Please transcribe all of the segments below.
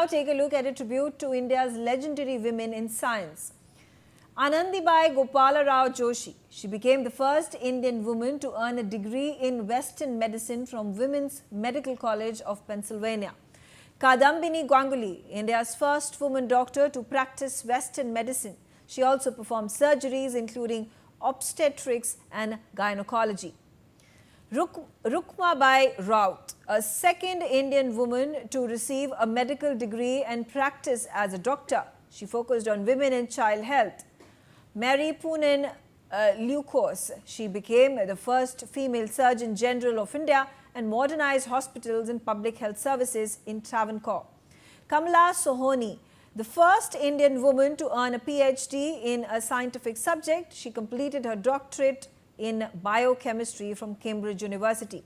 now take a look at a tribute to India's legendary women in science. Anandibai Gopala Rao Joshi. She became the first Indian woman to earn a degree in Western medicine from Women's Medical College of Pennsylvania. Kadambini Ganguly, India's first woman doctor to practice Western medicine. She also performed surgeries including obstetrics and gynecology. Rukmabai Raut, a second Indian woman to receive a medical degree and practice as a doctor. She focused on women and child health. Mary Poonen Leukos, she became the first female Surgeon General of India and modernized hospitals and public health services in Travancore. Kamala Sohoni, the first Indian woman to earn a PhD in a scientific subject. She completed her doctorate in biochemistry from Cambridge University.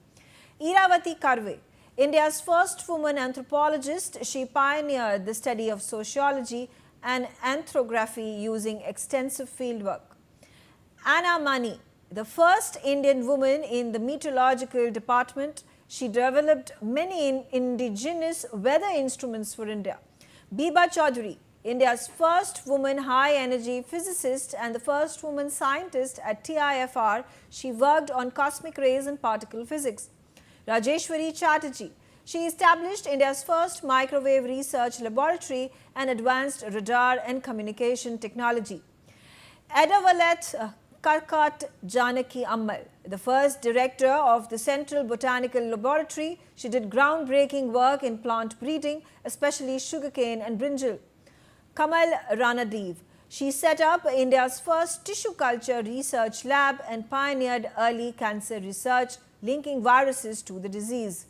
Iravati Karve, India's first woman anthropologist, she pioneered the study of sociology and anthropography using extensive fieldwork. Anna Mani, the first Indian woman in the meteorological department, she developed many indigenous weather instruments for India. Biba Chaudhary, India's first woman high-energy physicist and the first woman scientist at TIFR, she worked on cosmic rays and particle physics. Rajeshwari Chatterjee, she established India's first microwave research laboratory and advanced radar and communication technology. Edavalet Karkat Janaki Ammal, the first director of the Central Botanical Laboratory, she did groundbreaking work in plant breeding, especially sugarcane and brinjal. Kamal Ranadev, she set up India's first tissue culture research lab and pioneered early cancer research linking viruses to the disease.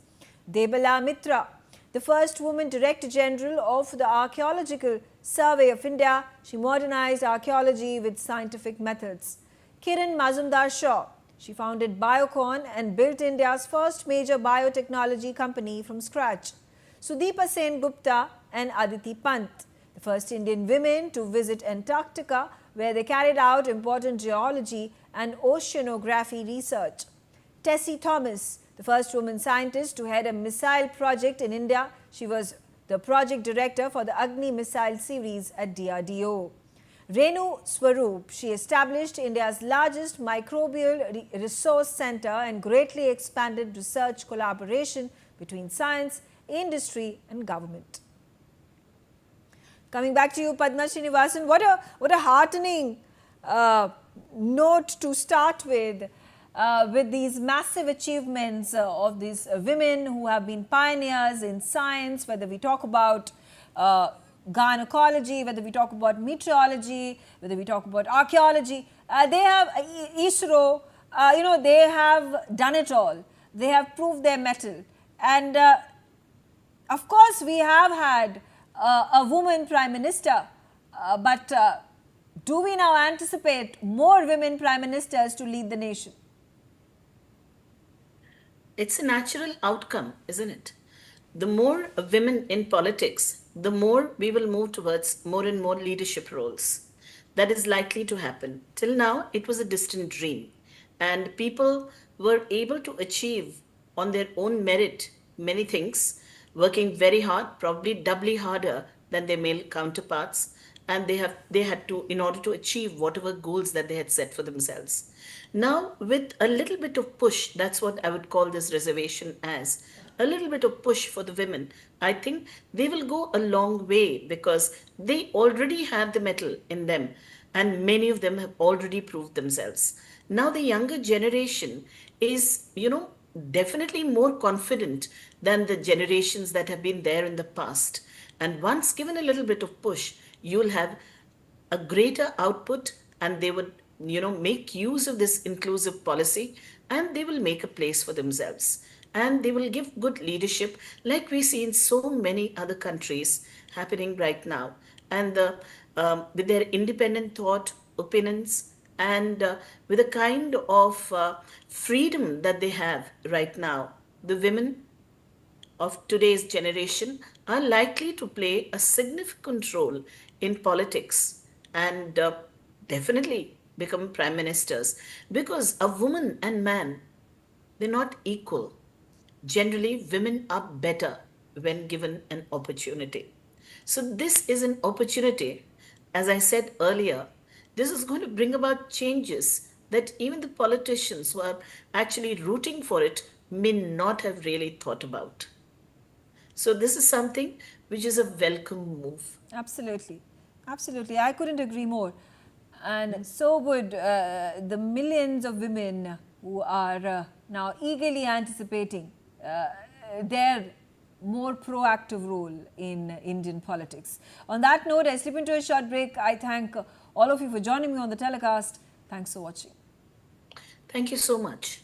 Debala Mitra, the first woman Director General of the Archaeological Survey of India, she modernized archaeology with scientific methods. Kiran Mazumdar Shaw, she founded Biocon and built India's first major biotechnology company from scratch. Sudeepa Sen Gupta and Aditi Pant, the first Indian women to visit Antarctica, where they carried out important geology and oceanography research. Tessie Thomas, the first woman scientist to head a missile project in India. She was the project director for the Agni missile series at DRDO. Renu Swaroop, she established India's largest microbial resource center and greatly expanded research collaboration between science, industry and government. Coming back to you, Padma Srinivasan, what a heartening note to start with these massive achievements of these women who have been pioneers in science, whether we talk about gynecology, whether we talk about meteorology, whether we talk about archaeology. They have ISRO, they have done it all. They have proved their mettle. And of course, we have had a woman Prime Minister, but do we now anticipate more women Prime Ministers to lead the nation? It's a natural outcome, isn't it? The more women in politics, the more we will move towards more and more leadership roles. That is likely to happen. Till now, it was a distant dream. And people were able to achieve on their own merit many things, working very hard, probably doubly harder than their male counterparts. And they had to, in order to achieve whatever goals that they had set for themselves. Now, with a little bit of push, that's what I would call this reservation as, a little bit of push for the women, I think they will go a long way because they already have the mettle in them and many of them have already proved themselves. Now, the younger generation is, definitely more confident than the generations that have been there in the past. And once given a little bit of push, you'll have a greater output and they would make use of this inclusive policy and they will make a place for themselves and they will give good leadership like we see in so many other countries happening right now. And with their independent thought, opinions, and with the kind of freedom that they have right now, the women of today's generation are likely to play a significant role in politics and definitely become prime ministers, because a woman and man, they're not equal. Generally, women are better when given an opportunity. So this is an opportunity. As I said earlier, this is going to bring about changes that even the politicians who are actually rooting for it may not have really thought about. So this is something which is a welcome move. Absolutely. Absolutely. I couldn't agree more. And so would the millions of women who are now eagerly anticipating their more proactive role in Indian politics. On that note, I slip into a short break. I thank all of you for joining me on the telecast. Thanks for watching. Thank you so much.